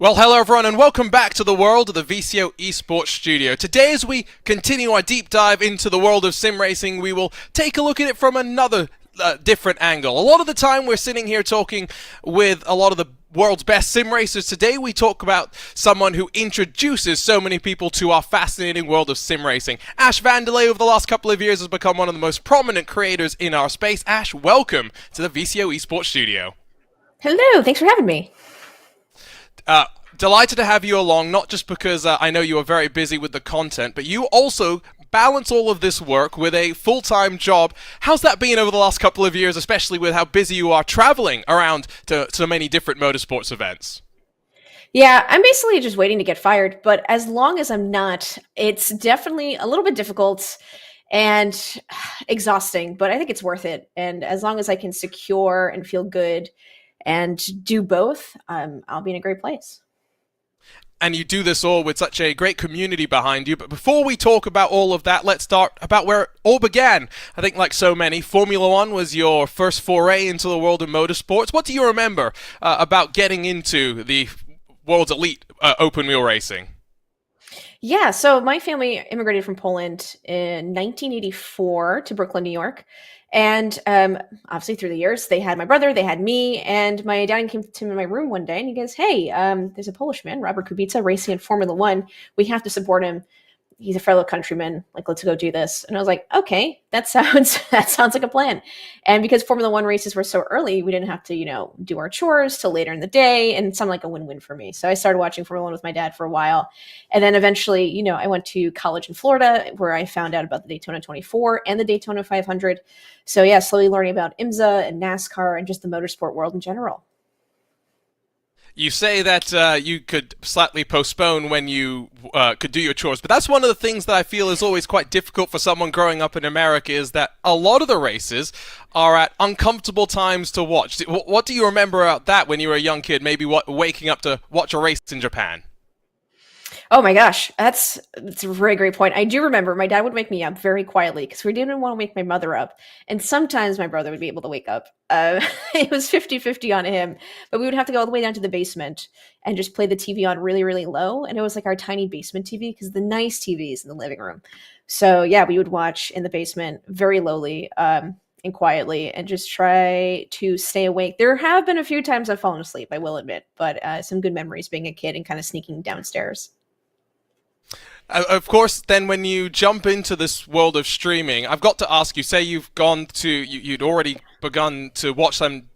Well, hello everyone and welcome back to the world of the VCO Esports Studio. Today, as we continue our deep dive into the world of sim racing, we will take a look at it from another different angle. A lot of the time we're sitting here talking with a lot of the world's best sim racers. Today we talk about someone who introduces so many people to our fascinating world of sim racing. Ash Vandelay over the last couple of years has become one of the most prominent creators in our space. Ash, welcome to the VCO Esports Studio. Hello, thanks for having me. Delighted to have you along, not just because I know you are very busy with the content, but you also balance all of this work with a full-time job. How's that been over the last couple of years, especially with how busy you are traveling around to so many different motorsports events? Yeah, I'm basically just waiting to get fired, but as long as I'm not, it's definitely a little bit difficult and exhausting, but I think it's worth it. And as long as I can secure and feel good and do both, I'll be in a great place. And you do this all with such a great community behind you. But before we talk about all of that, let's start about where it all began. I think like so many, Formula One was your first foray into the world of motorsports. What do you remember about getting into the world's elite open wheel racing? Yeah, so my family immigrated from Poland in 1984 to Brooklyn, New York. And obviously, through the years, they had my brother, they had me, and my dad came to my room one day and he goes, "Hey, there's a Polish man, Robert Kubica, racing in Formula One. We have to support him. He's a fellow countryman. Like, let's go do this." And I was like, "Okay, that sounds like a plan." And because Formula One races were so early, we didn't have to, do our chores till later in the day, and it sounded like a win-win for me. So I started watching Formula One with my dad for a while, and then eventually, I went to college in Florida where I found out about the Daytona 24 and the Daytona 500. So yeah, slowly learning about IMSA and NASCAR and just the motorsport world in general. You say that you could slightly postpone when you could do your chores, but that's one of the things that I feel is always quite difficult for someone growing up in America, is that a lot of the races are at uncomfortable times to watch. What do you remember about that when you were a young kid, maybe waking up to watch a race in Japan? Oh my gosh, that's a very great point. I do remember my dad would wake me up very quietly because we didn't want to wake my mother up. And sometimes my brother would be able to wake up. It was 50-50 on him, but we would have to go all the way down to the basement and just play the TV on really, really low. And it was like our tiny basement TV because the nice TV is in the living room. So yeah, we would watch in the basement very lowly and quietly and just try to stay awake. There have been a few times I've fallen asleep, I will admit, but some good memories being a kid and kind of sneaking downstairs. Of course, then when you jump into this world of streaming, I've got to ask you, say you'd already begun to watch some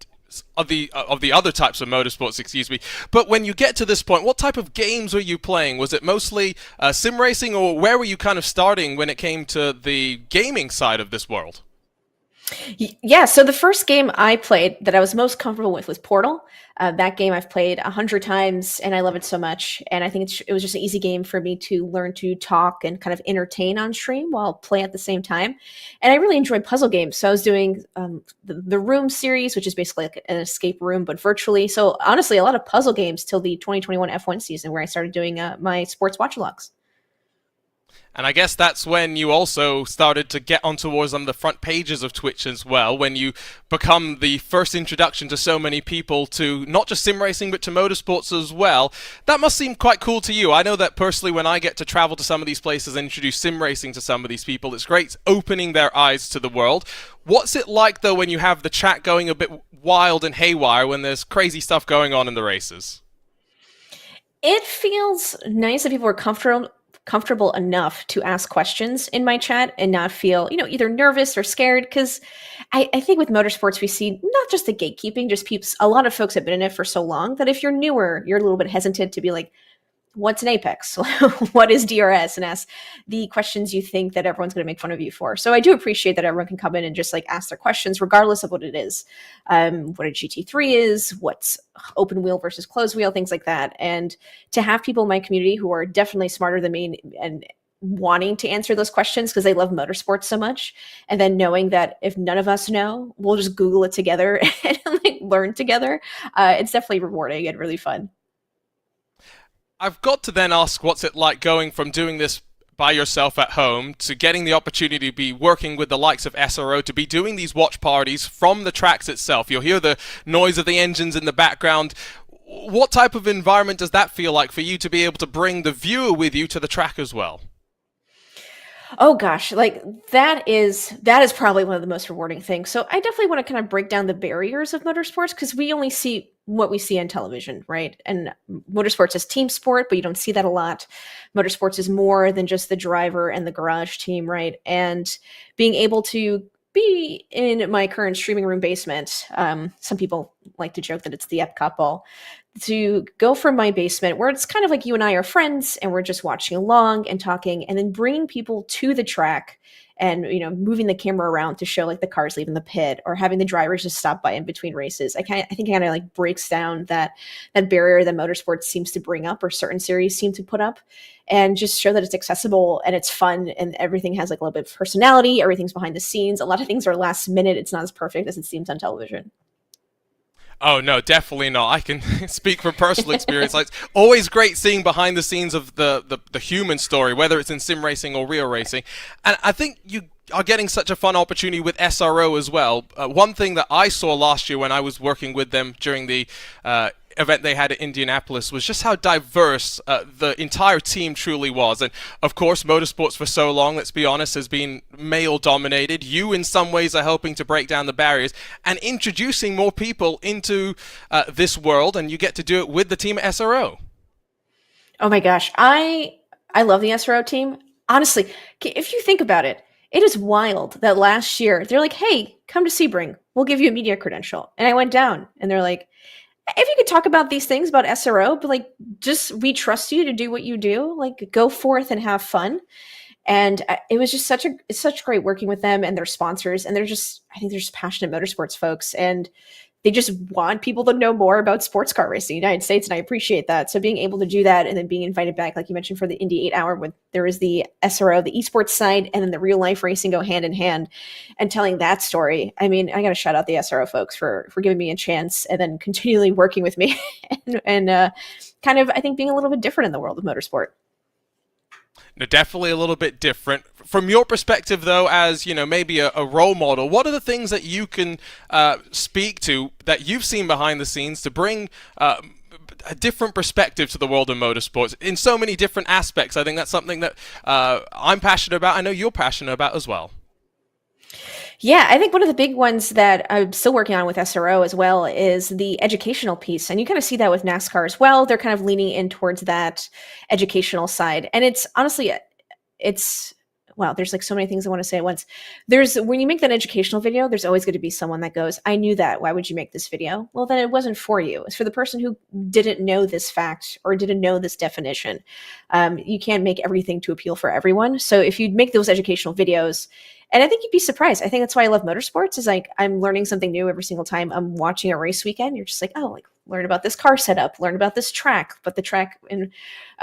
of the other types of motorsports, excuse me, but when you get to this point, what type of games were you playing? Was it mostly sim racing, or where were you kind of starting when it came to the gaming side of this world? Yeah, so the first game I played that I was most comfortable with was Portal. That game I've played 100 times, and I love it so much. And I think it was just an easy game for me to learn to talk and kind of entertain on stream while play at the same time. And I really enjoy puzzle games. So I was doing the Room series, which is basically like an escape room, but virtually. So honestly, a lot of puzzle games till the 2021 F1 season where I started doing my sports watch-alongs. And I guess that's when you also started to get on towards on the front pages of Twitch as well, when you become the first introduction to so many people to not just sim racing, but to motorsports as well. That must seem quite cool to you. I know that personally when I get to travel to some of these places and introduce sim racing to some of these people, it's great opening their eyes to the world. What's it like, though, when you have the chat going a bit wild and haywire when there's crazy stuff going on in the races? It feels nice that people are comfortable enough to ask questions in my chat and not feel, either nervous or scared. Because I think with motorsports, we see not just the gatekeeping, just peeps. A lot of folks have been in it for so long that if you're newer, you're a little bit hesitant to be like, what's an Apex? What is DRS? And ask the questions you think that everyone's going to make fun of you for. So I do appreciate that everyone can come in and just like ask their questions, regardless of what it is. What a GT3 is, what's open wheel versus closed wheel, things like that. And to have people in my community who are definitely smarter than me and wanting to answer those questions because they love motorsports so much. And then knowing that if none of us know, we'll just Google it together and like learn together. It's definitely rewarding and really fun. I've got to then ask, what's it like going from doing this by yourself at home to getting the opportunity to be working with the likes of SRO, to be doing these watch parties from the tracks itself? You'll hear the noise of the engines in the background. What type of environment does that feel like for you to be able to bring the viewer with you to the track as well? Oh gosh, like that is probably one of the most rewarding things. So I definitely want to kind of break down the barriers of motorsports because we only see what we see on television, right? And motorsports is team sport, but you don't see that a lot. Motorsports is more than just the driver and the garage team, right? And being able to be in my current streaming room basement, some people like to joke that it's the Epcot ball, to go from my basement where it's kind of like you and I are friends and we're just watching along and talking and then bringing people to the track and moving the camera around to show like the cars leaving the pit or having the drivers just stop by in between races. I think it kind of like breaks down that barrier that motorsports seems to bring up or certain series seem to put up and just show that it's accessible and it's fun and everything has like a little bit of personality. Everything's behind the scenes. A lot of things are last minute. It's not as perfect as it seems on television. Oh no, definitely not. I can speak from personal experience. Like, it's always great seeing behind the scenes of the human story, whether it's in sim racing or real racing. And I think you are getting such a fun opportunity with SRO as well. One thing that I saw last year when I was working with them during the event they had at Indianapolis was just how diverse the entire team truly was. And of course, motorsports for so long, let's be honest, has been male dominated. You in some ways are helping to break down the barriers and introducing more people into this world, and you get to do it with the team at SRO. Oh my gosh. I love the SRO team. Honestly, if you think about it, it is wild that last year they're like, hey, come to Sebring. We'll give you a media credential. And I went down and they're like, if you could talk about these things about SRO, but like, just we trust you to do what you do, like go forth and have fun. And it was just it's such great working with them and their sponsors. And I think they're just passionate motorsports folks. And they just want people to know more about sports car racing in the United States. And I appreciate that. So being able to do that and then being invited back, like you mentioned, for the Indy 8 hour, when there is the SRO, the esports side, and then the real life racing go hand in hand and telling that story. I mean, I got to shout out the SRO folks for giving me a chance and then continually working with me and kind of, I think, being a little bit different in the world of motorsport. No, definitely a little bit different. From your perspective, though, as maybe a role model, what are the things that you can speak to that you've seen behind the scenes to bring a different perspective to the world of motorsports in so many different aspects? I think that's something that I'm passionate about. I know you're passionate about as well. Yeah, I think one of the big ones that I'm still working on with SRO as well is the educational piece. And you kind of see that with NASCAR as well. They're kind of leaning in towards that educational side. And it's honestly, wow, there's like so many things I want to say at once. When you make that educational video, there's always going to be someone that goes, I knew that. Why would you make this video? Well, then it wasn't for you. It's for the person who didn't know this fact or didn't know this definition. You can't make everything to appeal for everyone. So if you make those educational videos, and I think you'd be surprised. I think that's why I love motorsports is like, I'm learning something new every single time I'm watching a race weekend. You're just like, oh, like learn about this car setup, learn about this track, but the track in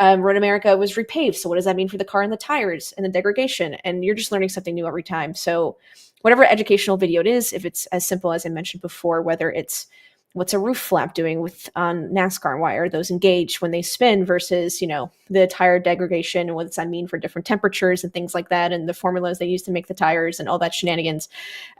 Road America was repaved. So what does that mean for the car and the tires and the degradation? And you're just learning something new every time. So whatever educational video it is, if it's as simple as I mentioned before, whether it's what's a roof flap doing on NASCAR? Why are those engaged when they spin versus, the tire degradation and what does that mean for different temperatures and things like that and the formulas they use to make the tires and all that shenanigans.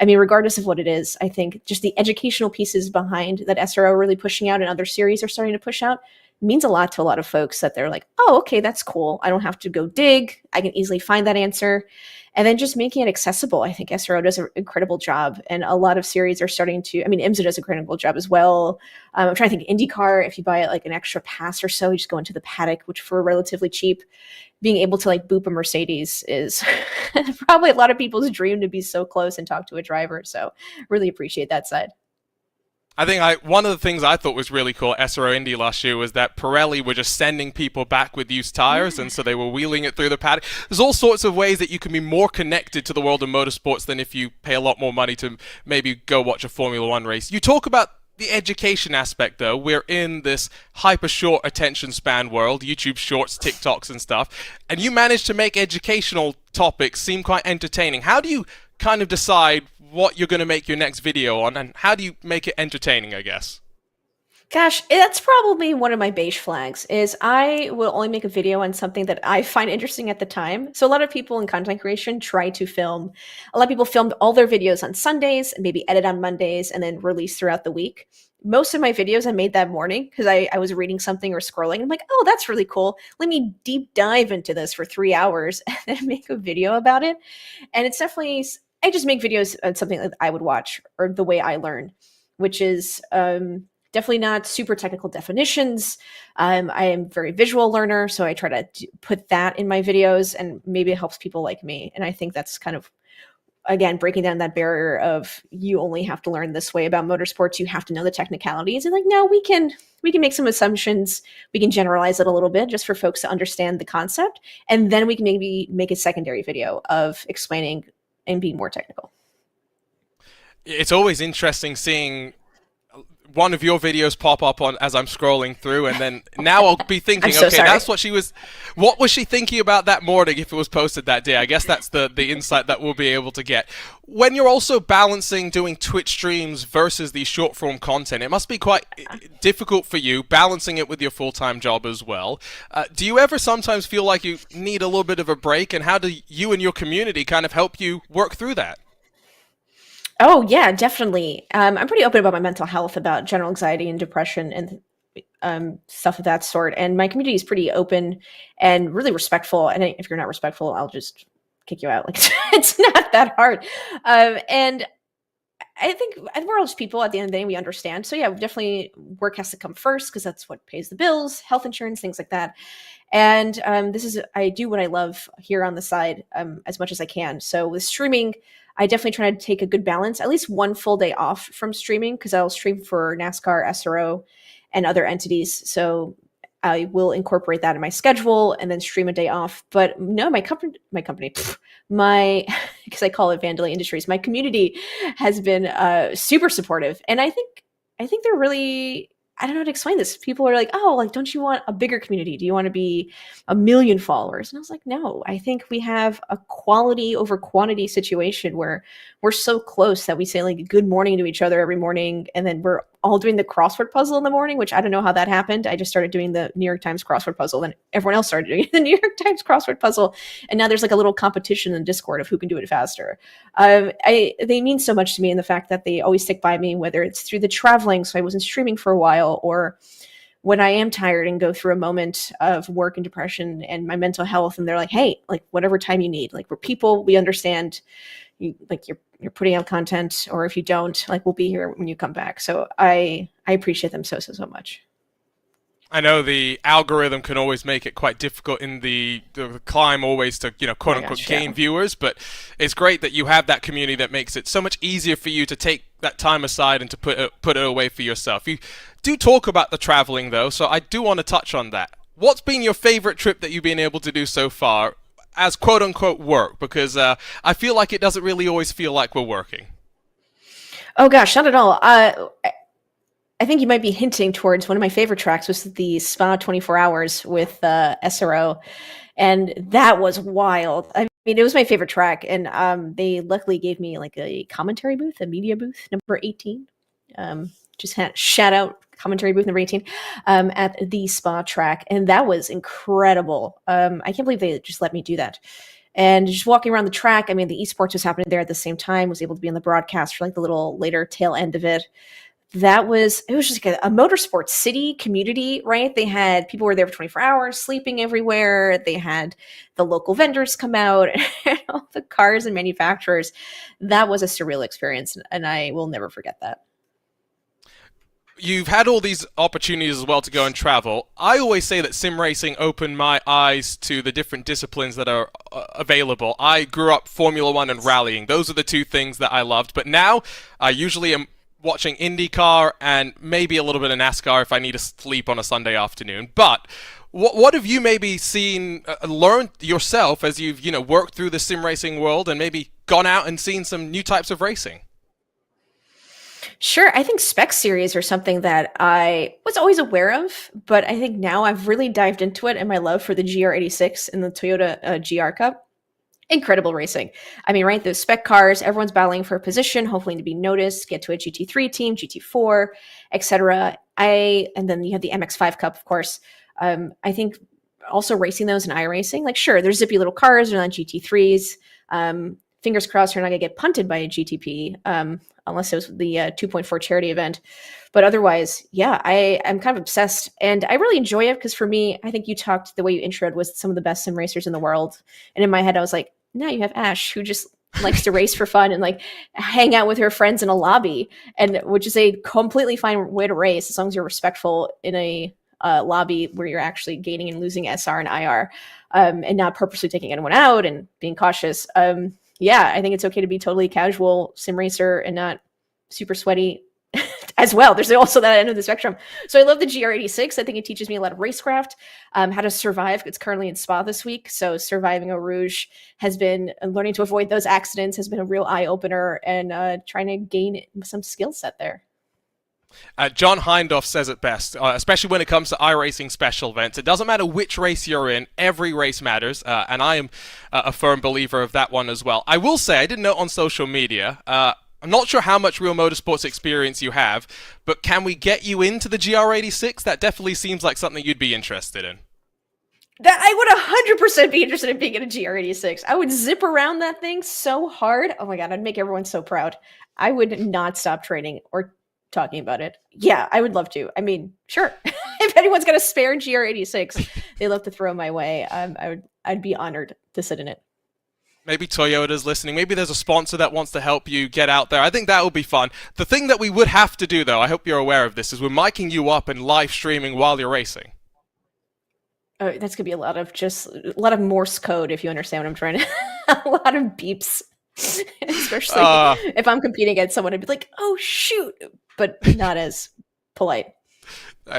I mean, regardless of what it is, I think just the educational pieces behind that SRO really pushing out and other series are starting to push out means a lot to a lot of folks that they're like, oh, okay, that's cool. I don't have to go dig. I can easily find that answer. And then just making it accessible. I think SRO does an incredible job. And a lot of series are starting to, IMSA does a incredible job as well. I'm trying to think IndyCar, if you buy like an extra pass or so, you just go into the paddock, which for relatively cheap, being able to like boop a Mercedes is probably a lot of people's dream to be so close and talk to a driver. So really appreciate that side. I think one of the things I thought was really cool at SRO Indy last year was that Pirelli were just sending people back with used tires, and so they were wheeling it through the paddock. There's all sorts of ways that you can be more connected to the world of motorsports than if you pay a lot more money to maybe go watch a Formula One race. You talk about the education aspect, though. We're in this hyper short attention span world, YouTube Shorts, TikToks and stuff, and you manage to make educational topics seem quite entertaining. How do you kind of decide what you're going to make your next video on, and how do you make it entertaining, I guess? Gosh, that's probably one of my beige flags is I will only make a video on something that I find interesting at the time. So a lot of people in content creation try to film. A lot of people filmed all their videos on Sundays and maybe edit on Mondays and then release throughout the week. Most of my videos I made that morning because I was reading something or scrolling. I'm like, oh, that's really cool. Let me deep dive into this for 3 hours and then make a video about it. And it's definitely, I just make videos on something that I would watch or the way I learn, which is definitely not super technical definitions. I am a very visual learner, so I try to put that in my videos, and maybe it helps people like me. And I think that's kind of, again, breaking down that barrier of you only have to learn this way about motorsports. You have to know the technicalities. And like, no, we can make some assumptions. We can generalize it a little bit just for folks to understand the concept, and then we can maybe make a secondary video of explaining and being more technical. It's always interesting seeing one of your videos pop up on as I'm scrolling through, and then now I'll be thinking, I'm so okay, sorry. that's what was she thinking about that morning if it was posted that day? I guess that's the insight that we'll be able to get. When you're also balancing doing Twitch streams versus the short form content, it must be quite difficult for you balancing it with your full-time job as well. Do you ever sometimes feel like you need a little bit of a break, and how do you and your community kind of help you work through that? Oh yeah, definitely. I'm pretty open about my mental health, about general anxiety and depression and stuff of that sort. And my community is pretty open and really respectful. And if you're not respectful, I'll just kick you out. Like it's not that hard. And I think we're all just people at the end of the day. We understand. So yeah, definitely work has to come first because that's what pays the bills, health insurance, things like that. And I do what I love here on the side as much as I can. So with streaming, I definitely try to take a good balance, at least one full day off from streaming because I'll stream for NASCAR, SRO, and other entities. So I will incorporate that in my schedule and then stream a day off. But no, my company, because I call it Vandelay Industries, my community has been super supportive, and I think they're really. I don't know how to explain this. People are like, oh, like, don't you want a bigger community? Do you want to be 1 million followers? And I was like, no, I think we have a quality over quantity situation where we're so close that we say like good morning to each other every morning. And then we're all doing the crossword puzzle in the morning, which I don't know how that happened. I just started doing the New York Times crossword puzzle. Then everyone else started doing the New York Times crossword puzzle. And now there's like a little competition in Discord of who can do it faster. They mean so much to me in the fact that they always stick by me, whether it's through the traveling, so I wasn't streaming for a while, or when I am tired and go through a moment of work and depression and my mental health, and they're like, hey, like whatever time you need, like we're people, we understand you, like you're putting out content, or if you don't, like we'll be here when you come back. So I appreciate them so much. I know the algorithm can always make it quite difficult in the climb always to, quote unquote, gain viewers, but it's great that you have that community that makes it so much easier for you to take that time aside and to put it away for yourself. You do talk about the traveling though, so I do want to touch on that. What's been your favorite trip that you've been able to do so far as quote unquote work? Because I feel like it doesn't really always feel like we're working. Oh gosh, not at all. I think you might be hinting towards one of my favorite tracks was the Spa 24 Hours with SRO. And that was wild. I mean, it was my favorite track. And they luckily gave me like a commentary booth, a media booth, number 18. Just shout out commentary booth number 18 at the Spa track. And that was incredible. I can't believe they just let me do that. And just walking around the track, I mean, the esports was happening there at the same time, was able to be on the broadcast for like the little later tail end of it. It was just like a motorsports city community, right? They had people were there for 24 hours, sleeping everywhere. They had the local vendors come out and all the cars and manufacturers. That was a surreal experience, and I will never forget that. You've had all these opportunities as well to go and travel. I always say that sim racing opened my eyes to the different disciplines that are available. I grew up Formula One and rallying. Those are the two things that I loved. But now I usually am watching IndyCar and maybe a little bit of NASCAR if I need to sleep on a Sunday afternoon. But what have you maybe seen, learned yourself as you've worked through the sim racing world and maybe gone out and seen some new types of racing? Sure. I think spec series are something that I was always aware of, but I think now I've really dived into it and my love for the GR86 and the Toyota GR Cup. Incredible racing. I mean, right, those spec cars, everyone's battling for a position, hopefully to be noticed, get to a GT3 team, GT4, etc. And then you have the MX5 Cup, of course. I think also racing those in iRacing, like sure, there's zippy little cars, they're not GT3s. Fingers crossed you're not gonna get punted by a GTP, unless it was the 2.4 charity event. But otherwise, yeah, I'm kind of obsessed, and I really enjoy it because for me, I think the way you introed was some of the best sim racers in the world, and in my head, I was like, now you have Ash, who just likes to race for fun and like hang out with her friends in a lobby, and which is a completely fine way to race as long as you're respectful in a lobby where you're actually gaining and losing SR and IR, and not purposely taking anyone out and being cautious. Yeah, I think it's okay to be totally casual sim racer and not super sweaty as well. There's also that end of the spectrum. So I love the GR86. I think it teaches me a lot of racecraft, how to survive. It's currently in Spa this week. So surviving Eau Rouge has been, learning to avoid those accidents has been a real eye opener, and trying to gain some skill set there. John Hindhoff says it best, especially when it comes to iRacing special events. It doesn't matter which race you're in, every race matters, and I am a firm believer of that one as well. I will say, I did note on social media, I'm not sure how much real motorsports experience you have, but can we get you into the GR86? That definitely seems like something you'd be interested in. That I would 100% be interested in being in a GR86. I would zip around that thing so hard. Oh my God, I'd make everyone so proud. I would not stop training or talking about it. Yeah, I would love to. I mean, sure. If anyone's got a spare GR86, they love to throw my way. I'd be honored to sit in it. Maybe Toyota's listening. Maybe there's a sponsor that wants to help you get out there. I think that would be fun. The thing that we would have to do, though, I hope you're aware of this, is we're miking you up and live streaming while you're racing. Oh, that's gonna be a lot of Morse code, if you understand what I'm trying to. A lot of beeps, especially if I'm competing against someone. I'd be like, "Oh shoot," but not as polite.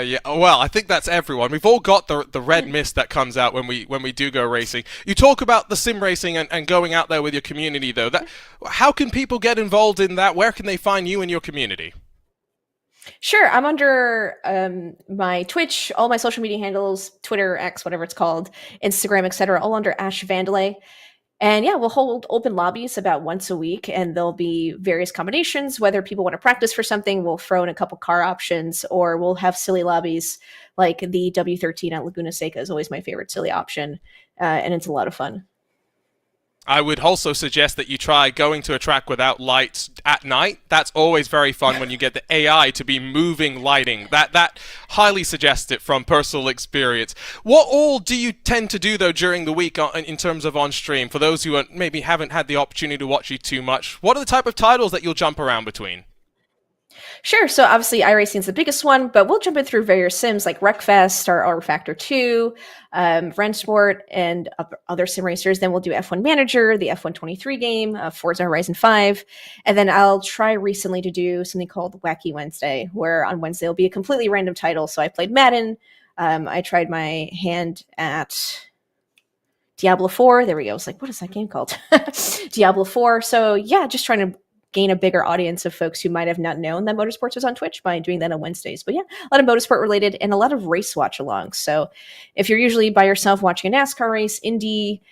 Yeah, well, I think that's everyone. We've all got the red mist that comes out when we do go racing. You talk about the sim racing and going out there with your community, though. How can people get involved in that? Where can they find you and your community? Sure, I'm under my Twitch, all my social media handles, Twitter, X, whatever it's called, Instagram, etc., all under Ash Vandelay. And yeah, we'll hold open lobbies about once a week, and there'll be various combinations. Whether people want to practice for something, we'll throw in a couple car options, or we'll have silly lobbies like the W13 at Laguna Seca is always my favorite silly option, and it's a lot of fun. I would also suggest that you try going to a track without lights at night. That's always very fun when you get the AI to be moving lighting. That highly suggests it from personal experience. What all do you tend to do, though, during the week in terms of on stream? For those who maybe haven't had the opportunity to watch you too much, what are the type of titles that you'll jump around between? Sure. So obviously iRacing is the biggest one, but we'll jump in through various sims like Wreckfest or R Factor 2, Rennsport, and other sim racers. Then we'll do F1 Manager, the F123 game, Forza Horizon 5. And then I'll try recently to do something called Wacky Wednesday, where on Wednesday will be a completely random title. So I played Madden. I tried my hand at Diablo 4. There we go. I was like, what is that game called? Diablo 4. So yeah, just trying to gain a bigger audience of folks who might have not known that motorsports was on Twitch by doing that on Wednesdays. But yeah, a lot of motorsport related and a lot of race watch alongs. So if you're usually by yourself watching a NASCAR race, Indy,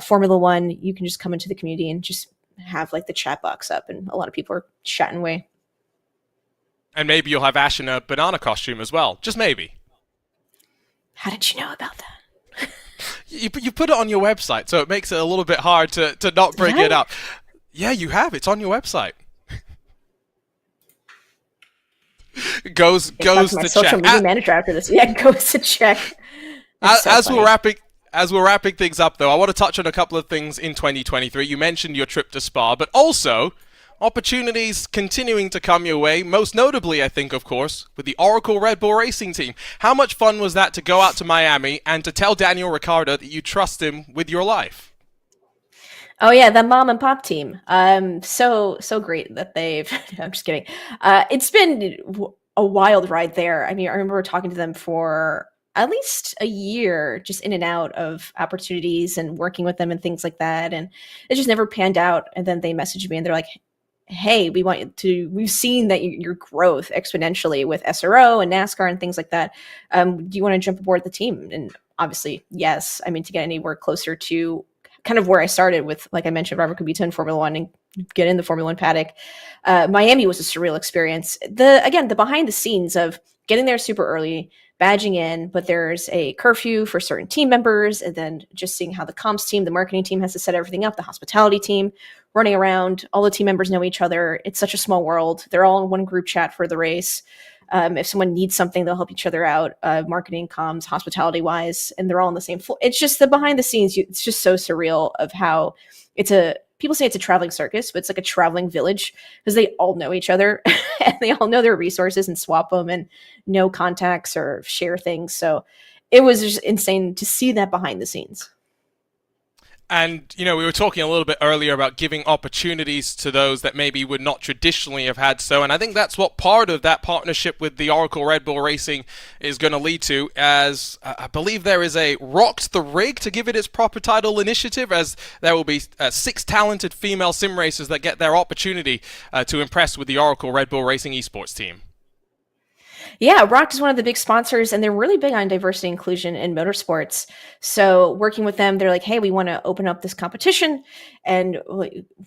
Formula One, you can just come into the community and just have like the chat box up, and a lot of people are chatting away. And maybe you'll have Ash in a banana costume as well. Just maybe. How did you know about that? You put it on your website, so it makes it a little bit hard to not bring it up. Yeah, you have. It's on your website. goes to my social media manager after this. Yeah, goes to check. As we're wrapping things up, though, I want to touch on a couple of things in 2023. You mentioned your trip to Spa, but also opportunities continuing to come your way. Most notably, I think, of course, with the Oracle Red Bull Racing team. How much fun was that to go out to Miami and to tell Daniel Ricciardo that you trust him with your life? Oh yeah, the mom and pop team. So great that they've. I'm just kidding. It's been a wild ride there. I mean, I remember talking to them for at least a year, just in and out of opportunities and working with them and things like that. And it just never panned out. And then they messaged me and they're like, "Hey, we've seen that your growth exponentially with SRO and NASCAR and things like that. Do you want to jump aboard the team?" And obviously, yes. I mean, to get anywhere closer to kind of where I started with, like I mentioned, Robert Kubica in Formula One and get in the Formula One paddock. Miami was a surreal experience. The behind the scenes of getting there super early, badging in, but there's a curfew for certain team members, and then just seeing how the comms team, the marketing team has to set everything up, the hospitality team running around, all the team members know each other. It's such a small world. They're all in one group chat for the race. If someone needs something, they'll help each other out, marketing, comms, hospitality wise, and they're all on the same floor. It's just the behind the scenes. It's just so surreal of how people say it's a traveling circus, but it's like a traveling village because they all know each other and they all know their resources and swap them and know contacts or share things. So it was just insane to see that behind the scenes. And, we were talking a little bit earlier about giving opportunities to those that maybe would not traditionally have had so. And I think that's what part of that partnership with the Oracle Red Bull Racing is going to lead to, as I believe there is a Rocked the Rig, to give it its proper title, initiative, as there will be 6 talented female sim racers that get their opportunity to impress with the Oracle Red Bull Racing esports team. Yeah, Rock is one of the big sponsors, and they're really big on diversity and inclusion in motorsports. So working with them, they're like, hey, we want to open up this competition, and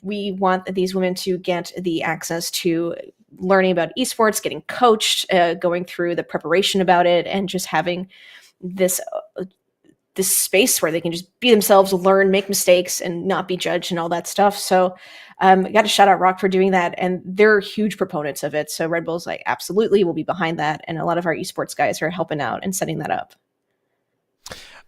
we want these women to get the access to learning about esports, getting coached, going through the preparation about it, and just having this space where they can just be themselves, learn, make mistakes, and not be judged and all that stuff. So I got to shout out Rock for doing that, and they're huge proponents of it. So Red Bull's like, absolutely, we'll be behind that, and a lot of our esports guys are helping out and setting that up.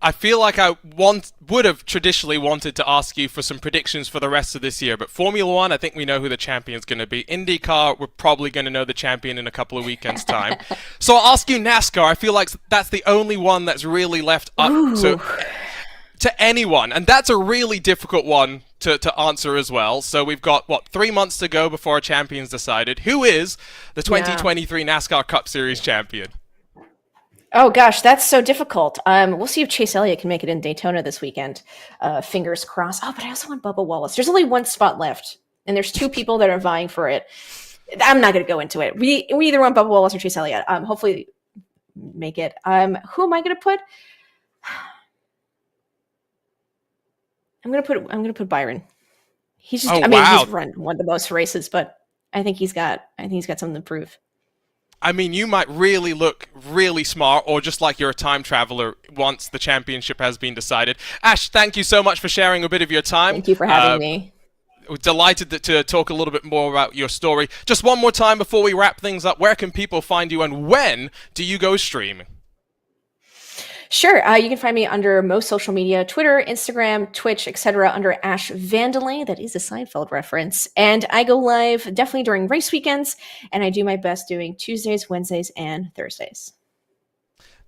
I feel like I would have traditionally wanted to ask you for some predictions for the rest of this year, but Formula One, I think we know who the champion's going to be. IndyCar, we're probably going to know the champion in a couple of weekends' time. So I'll ask you NASCAR. I feel like that's the only one that's really left up to anyone, and that's a really difficult one to answer as well. So we've got, 3 months to go before a champion's decided. Who is the 2023 NASCAR Cup Series champion? Oh gosh, that's so difficult. We'll see if Chase Elliott can make it in Daytona this weekend. Fingers crossed. Oh, but I also want Bubba Wallace. There's only one spot left, and there's 2 people that are vying for it. I'm not going to go into it. We either want Bubba Wallace or Chase Elliott. Hopefully, make it. Who am I going to put? I'm gonna put Byron. He's just. He's won the most races, but I think he's got something to prove. I mean, you might really look really smart, or just like you're a time traveler once the championship has been decided. Ash, thank you so much for sharing a bit of your time. Thank you for having me. We're delighted to talk a little bit more about your story. Just one more time before we wrap things up, where can people find you, and when do you go streaming? Sure. You can find me under most social media, Twitter, Instagram, Twitch, etc., under Ash Vandelay. That is a Seinfeld reference. And I go live definitely during race weekends, and I do my best doing Tuesdays, Wednesdays, and Thursdays.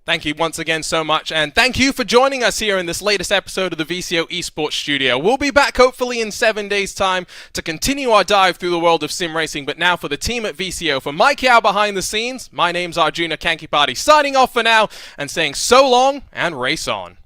Thank you once again so much, and thank you for joining us here in this latest episode of the VCO Esports Studio. We'll be back hopefully in 7 days' time to continue our dive through the world of sim racing, but now for the team at VCO, for Mike Yao behind the scenes, my name's Arjuna Kankipati, signing off for now and saying so long and race on.